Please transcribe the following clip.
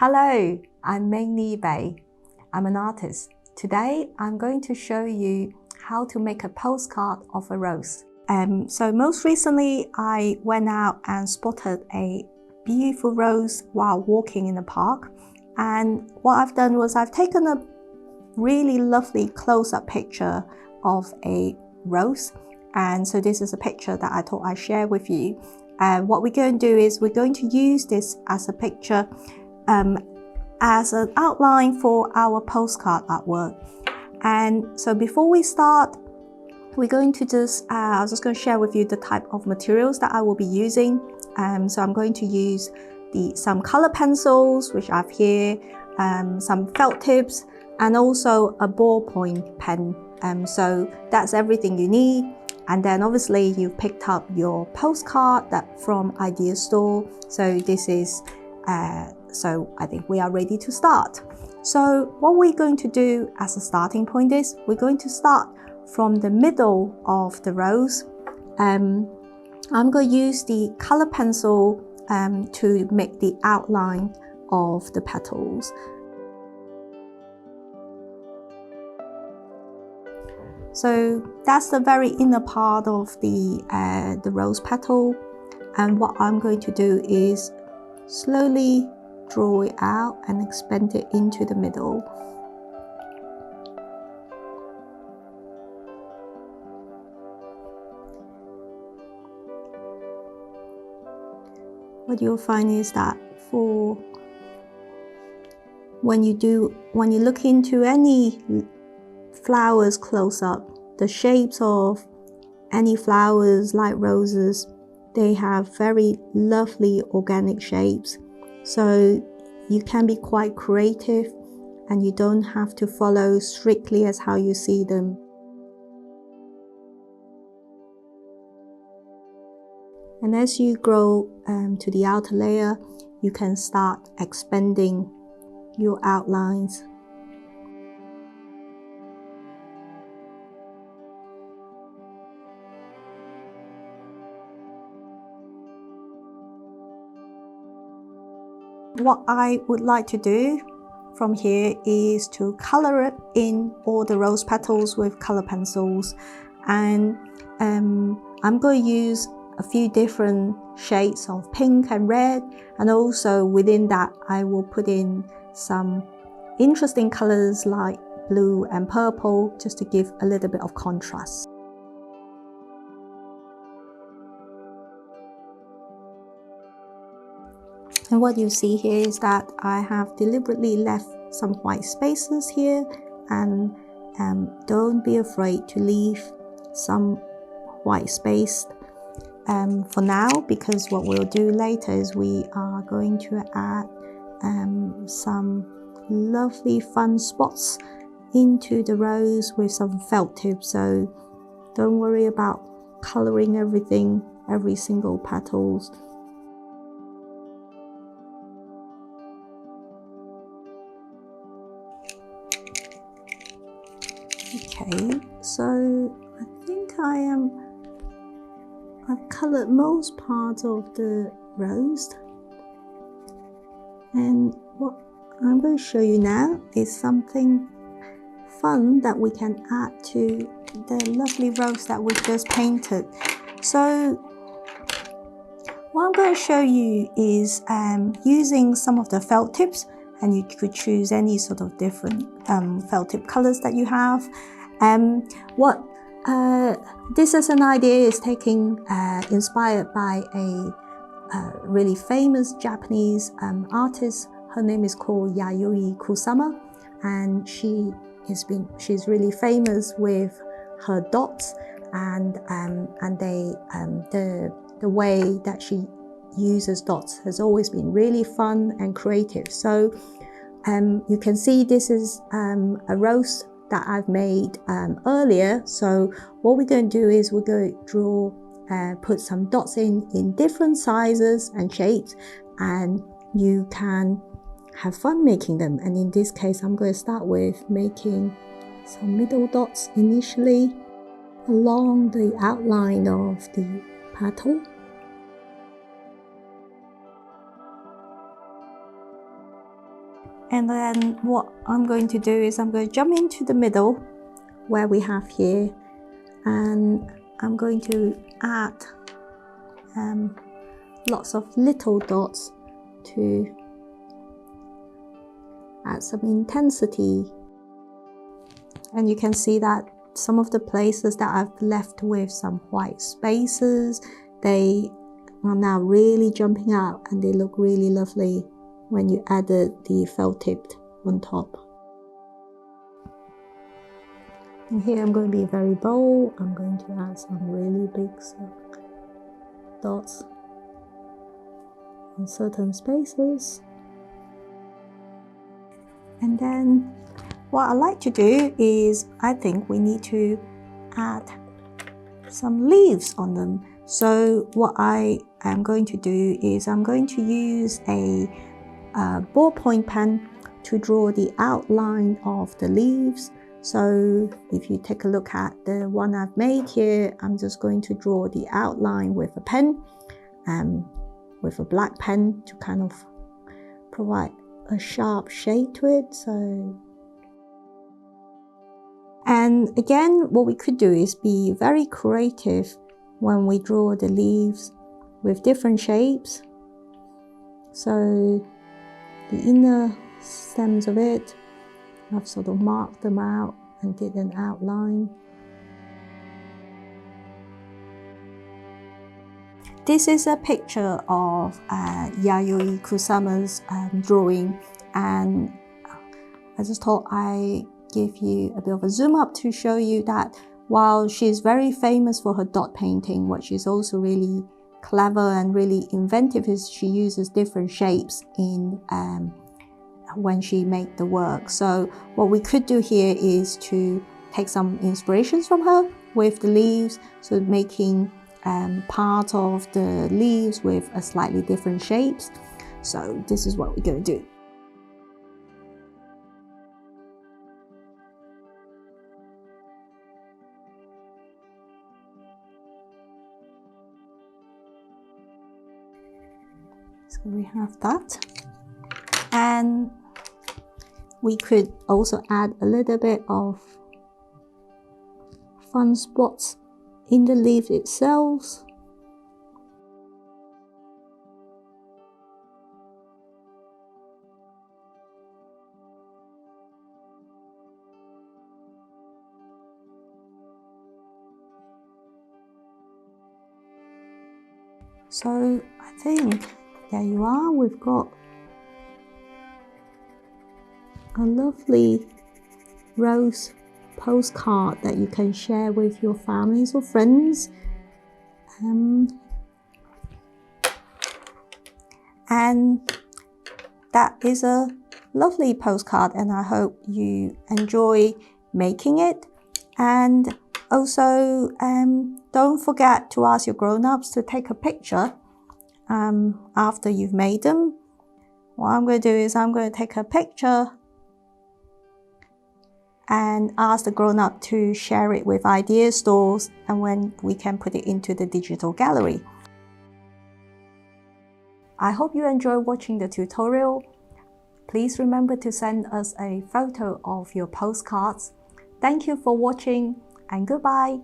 Hello, I'm Meng Ni Beh. I'm an artist. Today, I'm going to show you how to make a postcard of a rose. So most recently, I went out and spotted a beautiful rose while walking in the park. And what I've done was I've taken a really lovely close-up picture of a rose. And so this is a picture that I thought I'd share with you. And what we're going to do is we're going to use this as a picture as an outline for our postcard artwork. And so before we start, we're going to I was just going to share with you the type of materials that I will be using. So I'm going to use some color pencils, which I have here, some felt tips, and also a ballpoint pen. So that's everything you need. And then obviously you've picked up your postcard from Idea Store. So this is, so I think we are ready to start. So what we're going to do as a starting point is we're going to start from the middle of the rose. I'm going to use the color pencil to make the outline of the petals. So that's the very inner part of the rose petal, and what I'm going to do is slowly draw it out and expand it into the middle. What you'll find is that when you look into any flowers close up, the shapes of any flowers like roses, they have very lovely organic shapes. So you can be quite creative and you don't have to follow strictly as how you see them. And as you grow to the outer layer, you can start expanding your outlines. What I would like to do from here is to color it in all the rose petals with color pencils, and I'm going to use a few different shades of pink and red, and also within that I will put in some interesting colors like blue and purple just to give a little bit of contrast. And what you see here is that I have deliberately left some white spaces here, and don't be afraid to leave some white space for now, because what we'll do later is we are going to add some lovely fun spots into the rose with some felt tips. So don't worry about coloring everything, every single petals. Okay, so I think I've colored most parts of the rose, and what I'm going to show you now is something fun that we can add to the lovely rose that we just painted. So what I'm going to show you is using some of the felt tips, and you could choose any sort of different felt tip colors that you have. This is an idea is inspired by a really famous Japanese artist. Her name is called Yayoi Kusama, and she's really famous with her dots, and the way that she uses dots has always been really fun and creative. So you can see this is a rose that I've made earlier. So what we're going to do is we're going to put some dots in different sizes and shapes, and you can have fun making them. And in this case, I'm going to start with making some middle dots initially along the outline of the petal. And then what I'm going to do is I'm going to jump into the middle where we have here, and I'm going to add lots of little dots to add some intensity. And you can see that some of the places that I've left with some white spaces, they are now really jumping out and they look really lovely when you added the felt tipped on top. And here I'm going to be very bold. I'm going to add some really big dots on certain spaces. And then what I like to do is I think we need to add some leaves on them. So what I am going to do is I'm going to use a ballpoint pen to draw the outline of the leaves. So if you take a look at the one I've made here, I'm just going to draw the outline with a pen, with a black pen to kind of provide a sharp shade to it. And again, what we could do is be very creative when we draw the leaves with different shapes. So the inner stems of it, I've sort of marked them out and did an outline. This is a picture of Yayoi Kusama's drawing, and I just thought I give you a bit of a zoom up to show you that while she's very famous for her dot painting, what she's also really clever and really inventive is she uses different shapes in when she made the work. So what we could do here is to take some inspirations from her with the leaves, so making part of the leaves with a slightly different shapes. So this is what we're going to do. So we have that, and we could also add a little bit of fun spots in the leaf itself. So I think there you are, we've got a lovely rose postcard that you can share with your families or friends. And that is a lovely postcard, and I hope you enjoy making it. And also don't forget to ask your grown-ups to take a picture after you've made them. What I'm going to do is I'm going to take a picture and ask the grown-up to share it with idea stores, and when we can put it into the digital gallery. I hope you enjoy watching the tutorial. Please remember to send us a photo of your postcards. Thank you for watching, and goodbye.